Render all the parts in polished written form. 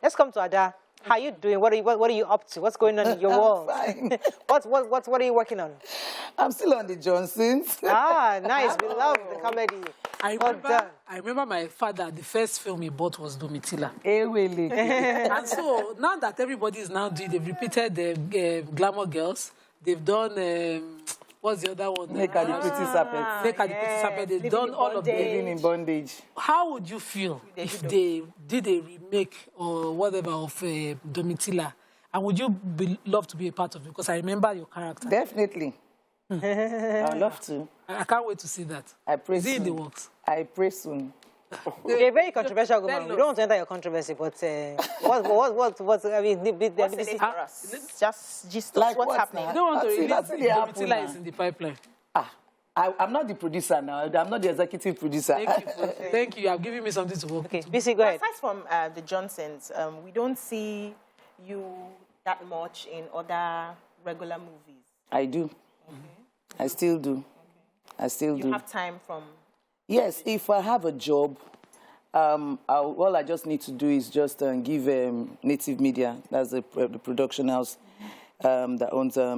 Let's come to Ada. How are you doing? What are you up to? What's going on in your world? Fine. What are you working on? I'm still on the Johnsons. Ah, nice. We love the comedy. I remember my father, the first film he bought was Domitila. Really? And so now that everybody is now doing, they've repeated the Glamour Girls. They've done, what's the other one? Make her the pretty serpent. Make her the pretty serpent. They've done all of them. Living in bondage. How would you feel if they did a remake or whatever of Domitila? And would you love to be a part of it? Because I remember your character. Definitely. I'd love to. I can't wait to see that. I pray Is it in soon. the works? I pray soon. You're a very controversial woman. We don't want to enter your controversy, but what I mean, What's in it for us? Just Like what's what happening. now? You don't want to release That's the apple Domitila now. is in the pipeline. I'm not the producer now. I'm not the executive producer. Thank you. You have given me something to work with. BC, go ahead. Aside from the Johnsons, we don't see you that much in other regular movies. I do. I still do. I still do. You have time from... Yes, if I have a job, all I just need to do is just give Native Media, that's the production house that owns, that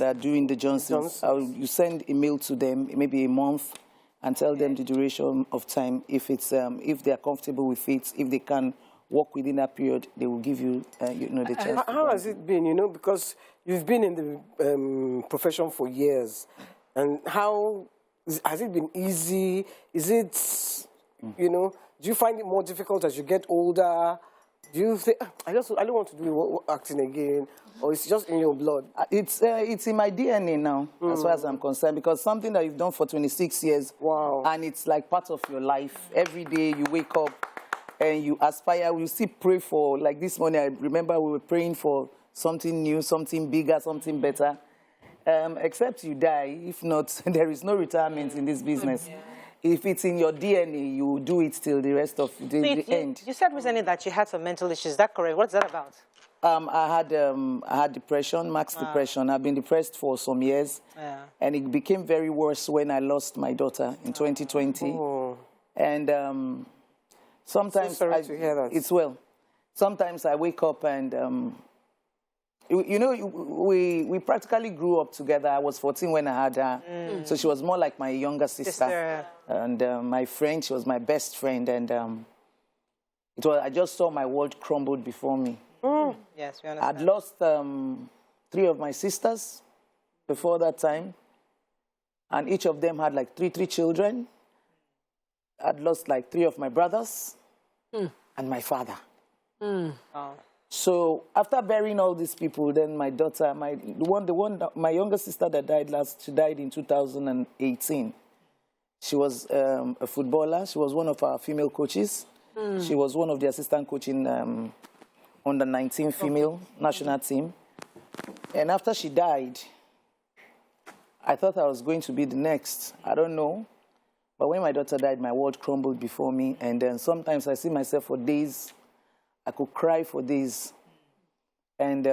are doing the Johnsons. You send a mail to them, maybe a month, and tell them the duration of time. If they are comfortable with it, if they can work within that period, they will give you, the chance. How has it been, because you've been in the profession for years, and how has it been easy? Is it, do you find it more difficult as you get older? Do you think, I don't want to do acting again, or it's just in your blood? It's in my DNA now, as far as I'm concerned, because something that you've done for 26 years, wow, and it's like part of your life. Every day you wake up and you aspire, you still pray for, like this morning, I remember we were praying for something new, something bigger, something better. Except you die. If not, there is no retirement in this business. Yeah. If it's in your DNA, you do it till the rest of the end. You said recently that you had some mental issues. Is that correct? What's that about? I had depression, max depression. I've been depressed for some years. Yeah. And it became very worse when I lost my daughter in 2020. Oh. And sometimes... So sorry to hear that. It's well. Sometimes I wake up and... we practically grew up together. I was 14 when I had her. So she was more like my younger sister. And my friend, she was my best friend. And I just saw my world crumbled before me. Yes, we understand. I'd lost 3 of my sisters before that time. And each of them had like three children. I'd lost like 3 of my brothers and my father. Oh. So after burying all these people, then my daughter, my younger sister that died last, she died in 2018. She was a footballer. She was one of our female coaches. She was one of the assistant coaching on the 19 female national team. And after she died, I thought I was going to be the next. I don't know. But when my daughter died, my world crumbled before me. And then sometimes I see myself for days. I could cry for days. And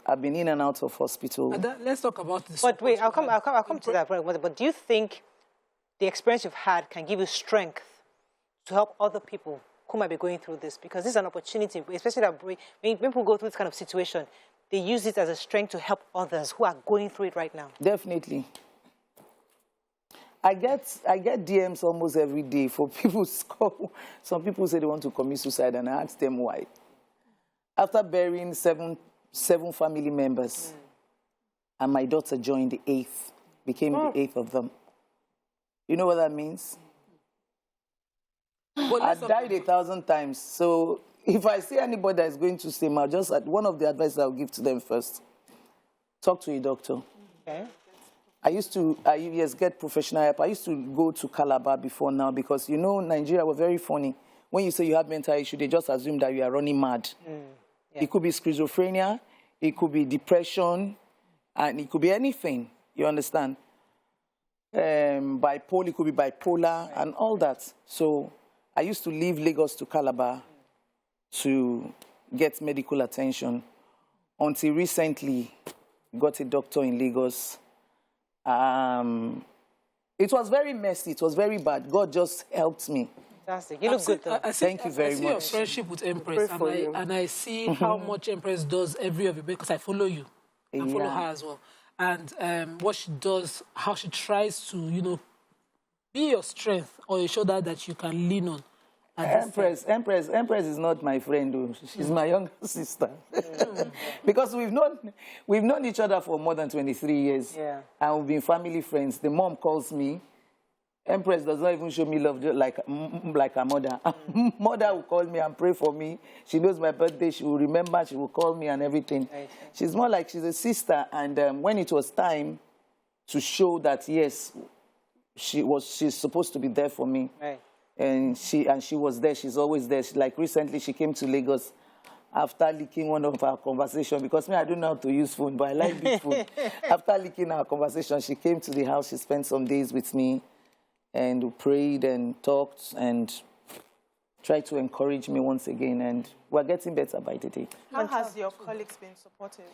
I've been in and out of hospital. Let's talk about this. But wait, I'll come to that. But do you think the experience you've had can give you strength to help other people who might be going through this? Because this is an opportunity, especially when people go through this kind of situation, they use it as a strength to help others who are going through it right now. Definitely. I get DMs almost every day for people. Some people say they want to commit suicide, and I ask them why. After burying seven family members, and my daughter joined the 8th, became the 8th of them. You know what that means? Well, I've died 1,000 times. So if I see anybody that is going to say, one of the advice I'll give to them first, talk to a doctor. Okay. I used to get professional help. I used to go to Calabar before now because, Nigeria were very funny. When you say you have mental issue, they just assume that you are running mad. Yeah. It could be schizophrenia, it could be depression, and it could be anything, you understand? Bipolar, it could be bipolar, and all that. So I used to leave Lagos to Calabar to get medical attention until recently got a doctor in Lagos. It was very messy. It was very bad. God just helped me. Fantastic. You look good, though. Thank you very I see your much. friendship with Empress, and I see how much Empress does every of you, because I follow you and follow her as well. And what she does, how she tries to, you know, be your strength or a shoulder that you can lean on. Empress is not my friend, though. She's my younger sister. Because we've known each other for more than 23 years. Yeah. And we've been family friends. The mom calls me. Empress does not even show me love like her mother. Mother will call me and pray for me. She knows my birthday. She will remember. She will call me and everything. Right. She's more like she's a sister. And when it was time to show that, yes, she's supposed to be there for me. Right. And she was there. She's always there. Like recently, she came to Lagos after leaking one of our conversations, because me, I don't know how to use phone, but I like big phone. After leaking our conversation, she came to the house. She spent some days with me, and we prayed and talked and tried to encourage me once again. And we're getting better by the day. How has your colleagues been supportive?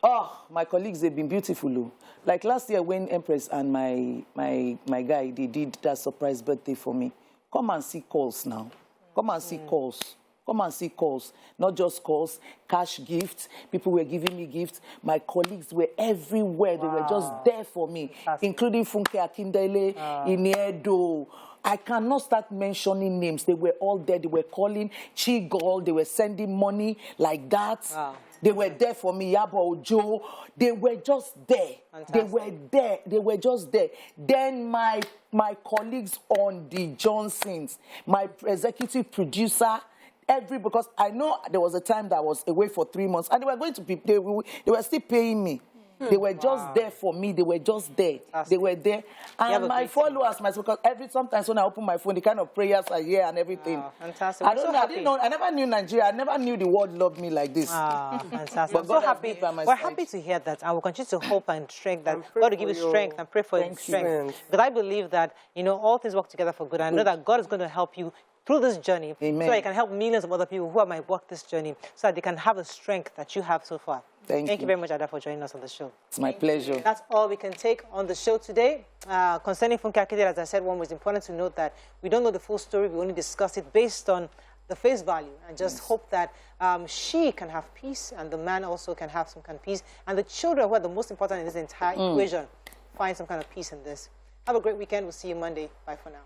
Oh, my colleagues, they've been beautiful. Like last year when Empress and my guy, they did that surprise birthday for me. Come and see calls now. Come and see calls. Come and see calls. Not just calls, cash gifts. People were giving me gifts. My colleagues were everywhere. They were just there for me, including Funke Akindele, Iniedo. I cannot start mentioning names. They were all there. They were calling Chigol. They were sending money like that. They were there for me, Yabo Ojo. They were just there. Fantastic. They were there. They were just there. Then my colleagues on the Johnsons, my executive producer, because I know there was a time that I was away for 3 months, and they were going to be, they were still paying me. They were just there for me. They were just there. They were there. And my followers, because sometimes when I open my phone, the kind of prayers I hear and everything. Fantastic. I don't know. I didn't know. I never knew Nigeria. I never knew the world loved me like this. Fantastic. But I'm so happy. We're happy to hear that, and we'll continue to hope and strength that God will give you strength and pray for your strength. Because I believe that, you know, all things work together for good. I know that God is going to help you through this journey, so that you can help millions of other people who might walk this journey, so that they can have the strength that you have so far. Thank you very much, Ada, for joining us on the show. It's my pleasure. That's all we can take on the show today. Concerning Funke Akindele, as I said, one was important to note that we don't know the full story. We only discuss it based on the face value, and just hope that she can have peace, and the man also can have some kind of peace, and the children, who are the most important in this entire equation, find some kind of peace in this. Have a great weekend. We'll see you Monday. Bye for now.